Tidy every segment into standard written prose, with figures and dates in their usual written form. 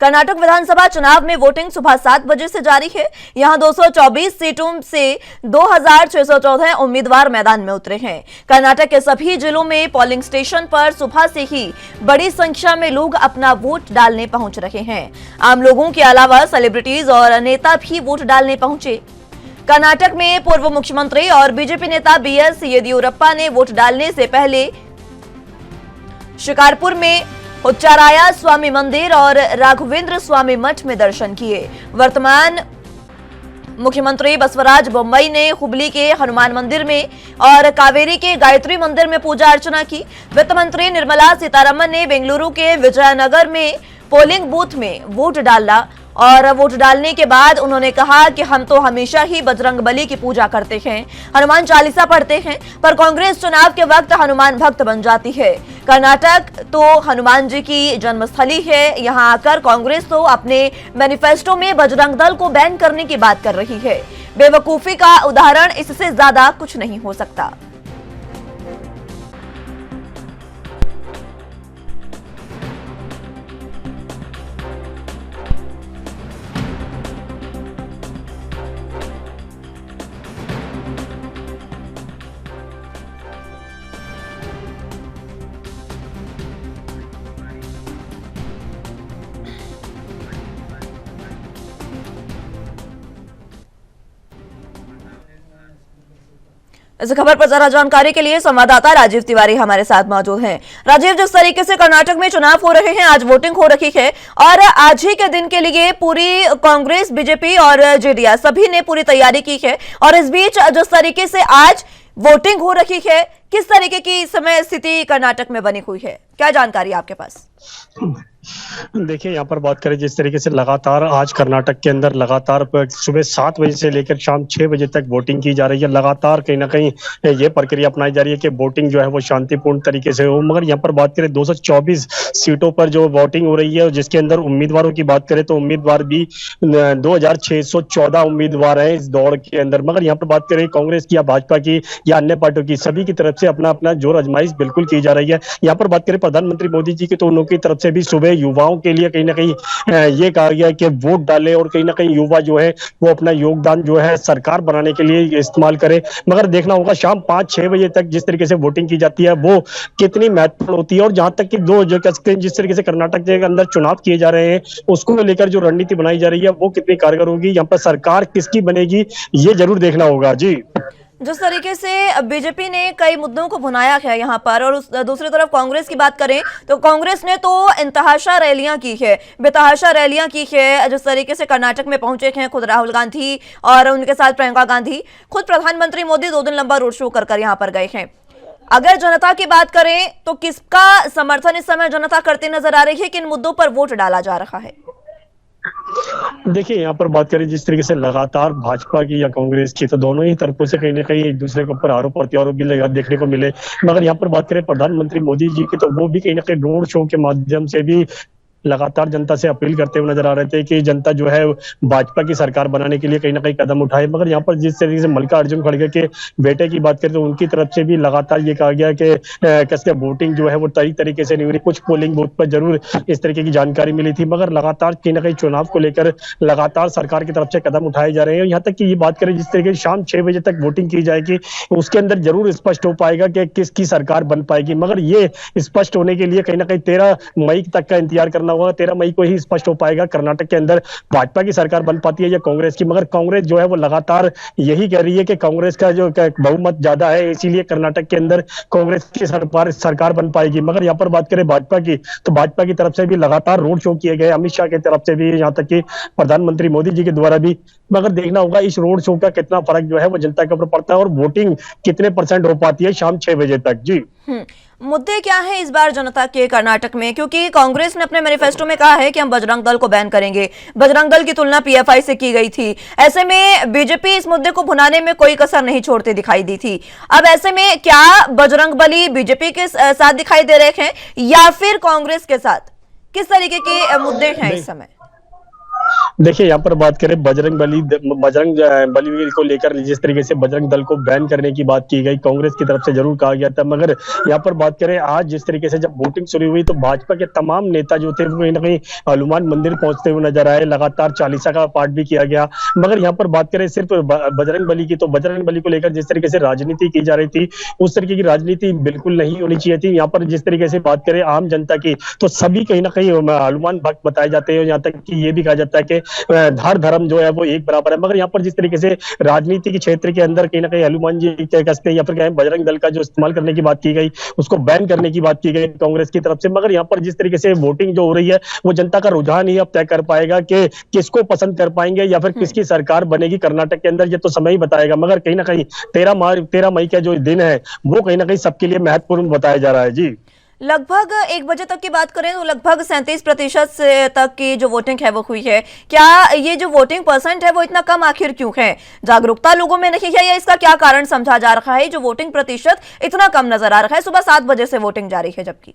कर्नाटक विधानसभा चुनाव में वोटिंग सुबह 7 बजे से जारी है। यहां 224 सीटों से 2614 उम्मीदवार मैदान में उतरे हैं। कर्नाटक के सभी जिलों में पोलिंग स्टेशन पर सुबह से ही बड़ी संख्या में लोग अपना वोट डालने पहुंच रहे हैं। आम लोगों के अलावा सेलिब्रिटीज और नेता भी वोट डालने पहुंचे। कर्नाटक में पूर्व मुख्यमंत्री और बीजेपी नेता बीएस येदियुरप्पा ने वोट डालने से पहले शिकारपुर में उच्चाराया स्वामी मंदिर और राघवेंद्र स्वामी मठ में दर्शन किए। वर्तमान मुख्यमंत्री बसवराज बोम्मई ने हुबली के हनुमान मंदिर में और कावेरी के गायत्री मंदिर में पूजा अर्चना की। वित्त मंत्री निर्मला सीतारमण ने बेंगलुरु के विजयनगर में पोलिंग बूथ में वोट डाला और वोट डालने के बाद उन्होंने कहा कि हम तो हमेशा ही बजरंग बली की पूजा करते हैं, हनुमान चालीसा पढ़ते हैं, पर कांग्रेस चुनाव के वक्त हनुमान भक्त बन जाती है। कर्नाटक तो हनुमान जी की जन्मस्थली है। यहां आकर कांग्रेस तो अपने मैनिफेस्टो में बजरंग दल को बैन करने की बात कर रही है। बेवकूफी का उदाहरण इससे ज्यादा कुछ नहीं हो सकता। इस खबर पर ज्यादा जानकारी के लिए संवाददाता राजीव तिवारी हमारे साथ मौजूद हैं। राजीव, जिस तरीके से कर्नाटक में चुनाव हो रहे हैं, आज वोटिंग हो रही है और आज ही के दिन के लिए पूरी कांग्रेस, बीजेपी और जेडीएस सभी ने पूरी तैयारी की है और इस बीच जिस तरीके से आज वोटिंग हो रही है, किस तरीके की इस समय स्थिति कर्नाटक में बनी हुई है, क्या जानकारी आपके पास? देखिए, यहाँ पर बात करें जिस तरीके से लगातार आज कर्नाटक के अंदर लगातार सुबह 7 बजे से लेकर शाम 6 बजे तक वोटिंग की जा रही है। लगातार कहीं ना कहीं ये प्रक्रिया अपनाई जा रही है कि वोटिंग जो है वो शांतिपूर्ण तरीके से हो। मगर यहाँ पर बात करें 224 सीटों पर जो वोटिंग हो रही है, जिसके अंदर उम्मीदवारों की बात करें तो उम्मीदवार भी 2614 उम्मीदवार हैं इस दौड़ के अंदर। मगर यहाँ पर बात करें कांग्रेस की या भाजपा की या अन्य पार्टियों की, सभी की तरफ से अपना अपना जोर आजमाइश बिल्कुल की जा रही है। यहाँ पर बात करें प्रधानमंत्री मोदी जी की, तो उनकी तरफ से भी सुबह युवाओं के लिए कहीं ना कहीं ये कहा गया कि वोट डालें और कहीं ना कहीं युवा जो है वो अपना योगदान जो है सरकार बनाने के लिए इस्तेमाल करे। मगर देखना होगा शाम 5-6 बजे तक जिस तरीके से वोटिंग की जाती है वो कितनी महत्वपूर्ण होती है और जहां तक कि जो कह सकते हैं जिस तरीके से कर्नाटक के अंदर चुनाव किए जा रहे हैं उसको लेकर जो रणनीति बनाई जा रही है वो कितनी कारगर होगी, यहाँ पर सरकार किसकी बनेगी ये जरूर देखना होगा। जी, जिस तरीके से बीजेपी ने कई मुद्दों को भुनाया है यहाँ पर और दूसरी तरफ कांग्रेस की बात करें तो कांग्रेस ने तो इंतहाशा रैलियां की है, बेतहाशा रैलियां की है। जिस तरीके से कर्नाटक में पहुंचे हैं खुद राहुल गांधी और उनके साथ प्रियंका गांधी, खुद प्रधानमंत्री मोदी 2 दिन लंबा रोड शो कर यहाँ पर गए हैं। अगर जनता की बात करें तो किसका समर्थन इस समय जनता करती नजर आ रही है, किन मुद्दों पर वोट डाला जा रहा है? देखिए, यहाँ पर बात करें जिस तरीके से लगातार भाजपा की या कांग्रेस की, तो दोनों ही तरफों से कहीं ना कहीं एक दूसरे के ऊपर आरोप प्रत्यारोप भी देखने को मिले। मगर यहाँ पर बात करें प्रधानमंत्री मोदी जी की, तो वो भी कहीं ना कहीं रोड शो के माध्यम से भी लगातार जनता से अपील करते हुए नजर आ रहे थे कि जनता जो है भाजपा की सरकार बनाने के लिए कहीं ना कहीं कदम उठाए। मगर यहाँ पर जिस तरीके से मल्लिकार्जुन खड़गे के बेटे की बात करें तो उनकी तरफ से भी लगातार ये कहा गया कि कैसे वोटिंग जो है वो तरीके से नहीं हो रही। कुछ पोलिंग बूथ पर जरूर इस तरीके की जानकारी मिली थी, मगर लगातार कहीं ना कहीं चुनाव को लेकर लगातार सरकार की तरफ से कदम उठाए जा रहे हैं। यहाँ तक कि ये बात करें जिस तरीके से शाम 6 बजे तक वोटिंग की जाएगी उसके अंदर जरूर स्पष्ट हो पाएगा कि किसकी सरकार बन पाएगी। मगर ये स्पष्ट होने के लिए कहीं ना कहीं 13 मई तक का इंतजार करना होगा। 13 मई को ही स्पष्ट हो पाएगा कर्नाटक के अंदर भाजपा की सरकार बन पाती है या कांग्रेस की। मगर कांग्रेस जो है वो लगातार यही कह रही है कि कांग्रेस का जो बहुमत ज्यादा है, इसीलिए कर्नाटक के अंदर कांग्रेस की सरकार बन पाएगी। मगर यहाँ पर बात करें भाजपा की, तो भाजपा की तरफ से भी लगातार रोड शो किए गए, अमित शाह की तरफ से भी, यहाँ तक कि प्रधानमंत्री मोदी जी के द्वारा भी। मगर देखना होगा इस रोड शो का कितना फर्क जो है वो जनता के ऊपर पड़ता है और वोटिंग कितने % हो पाती है शाम 6 बजे तक। जी, मुद्दे क्या है इस बार जनता के कर्नाटक में? क्योंकि कांग्रेस ने अपने मैनिफेस्टो में कहा है कि हम बजरंग दल को बैन करेंगे। बजरंग दल की तुलना पीएफआई से की गई थी। ऐसे में बीजेपी इस मुद्दे को भुनाने में कोई कसर नहीं छोड़ते दिखाई दी थी। अब ऐसे में क्या बजरंग बली बीजेपी के साथ दिखाई दे रहे हैं या फिर कांग्रेस के साथ? किस तरीके के मुद्दे हैं इस समय? देखिए, यहाँ पर बात करें बजरंग बली को लेकर जिस तरीके से बजरंग दल को बैन करने की बात की गई, कांग्रेस की तरफ से ज़रूर कहा गया था। मगर यहाँ पर बात करें आज जिस तरीके से जब वोटिंग शुरू हुई तो भाजपा के तमाम नेता जो थे वो कहीं न कहीं हनुमान मंदिर पहुँचते हुए नज़र आए, लगातार चालीसा का पाठ भी किया गया। मगर यहाँ पर बात करें सिर्फ ब बजरंग बली की, तो बजरंग बली को लेकर जिस तरीके से राजनीति की जा रही थी, उस तरीके की राजनीति बिल्कुल नहीं होनी चाहिए थी। यहाँ पर जिस तरीके से बात करें आम जनता की, तो सभी कहीं न कहीं हनुमान भक्त बताए जाते हैं। यहाँ तक कि ये भी कहा जाता है कि हर धर्म जो है वो एक बराबर है। मगर यहाँ पर जिस तरीके से राजनीति के क्षेत्र के अंदर कहीं ना कहीं हनुमान जी क्या कहते हैं या फिर बजरंग दल का जो इस्तेमाल करने की बात की गई, उसको बैन करने की बात की गई कांग्रेस की तरफ से। मगर यहाँ पर जिस तरीके से वोटिंग जो हो रही है वो जनता का रुझान ही अब तय कर पाएगा कि किसको पसंद कर पाएंगे या फिर किसकी सरकार बनेगी कर्नाटक के अंदर, ये तो समय ही बताएगा। मगर कहीं ना कहीं 13 मई का जो दिन है वो कहीं ना कहीं सबके लिए महत्वपूर्ण बताया जा रहा है। जी, लगभग 1 बजे तक की बात करें तो लगभग 37% से तक की जो वोटिंग है वो हुई है। क्या ये जो वोटिंग परसेंट है वो इतना कम आखिर क्यों है? जागरूकता लोगों में नहीं है या इसका क्या कारण समझा जा रहा है जो वोटिंग प्रतिशत इतना कम नजर आ रहा है? सुबह 7 बजे से वोटिंग जारी है जबकि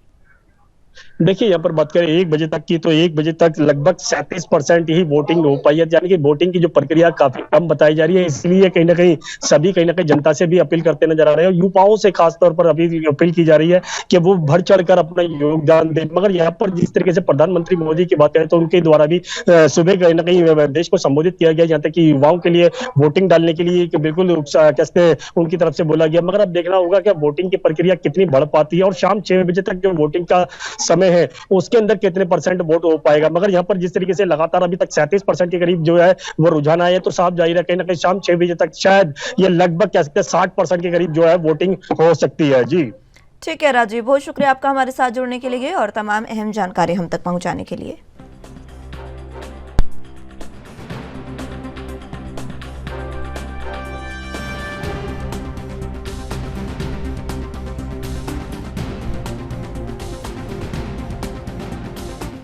देखिए यहाँ पर बात करें 1 बजे तक की, तो 1 बजे तक लगभग 37% ही वोटिंग हो पाई है, यानी कि वोटिंग की जो प्रक्रिया काफी कम बताई जा रही है। इसलिए कहीं ना कहीं सभी कहीं ना कहीं जनता से भी अपील करते नजर आ रहे हैं और युवाओं से खासतौर पर अपील की जा रही है कि वो बढ़ चढ़कर अपना योगदान दें। मगर यहाँ पर जिस तरीके से प्रधानमंत्री मोदी की बात करें तो उनके द्वारा भी सुबह कहीं ना कहीं देश को संबोधित किया गया, यहाँ तक कि युवाओं के लिए वोटिंग डालने के लिए बिल्कुल कैसे उनकी तरफ से बोला गया। मगर अब देखना होगा कि वोटिंग की प्रक्रिया कितनी बढ़ पाती है और शाम 6 बजे तक जो वोटिंग का समय है उसके अंदर कितने परसेंट वोट हो पाएगा। मगर यहाँ पर जिस तरीके से लगातार अभी तक 37% के करीब जो है वो रुझान आया है, तो साफ जाहिर है कहीं ना कहीं शाम 6 बजे तक शायद ये लगभग कह सकते हैं 60% के करीब जो है वोटिंग हो सकती है। जी, ठीक है राजीव, बहुत शुक्रिया आपका हमारे साथ जुड़ने के लिए और तमाम अहम जानकारी हम तक पहुंचाने के लिए।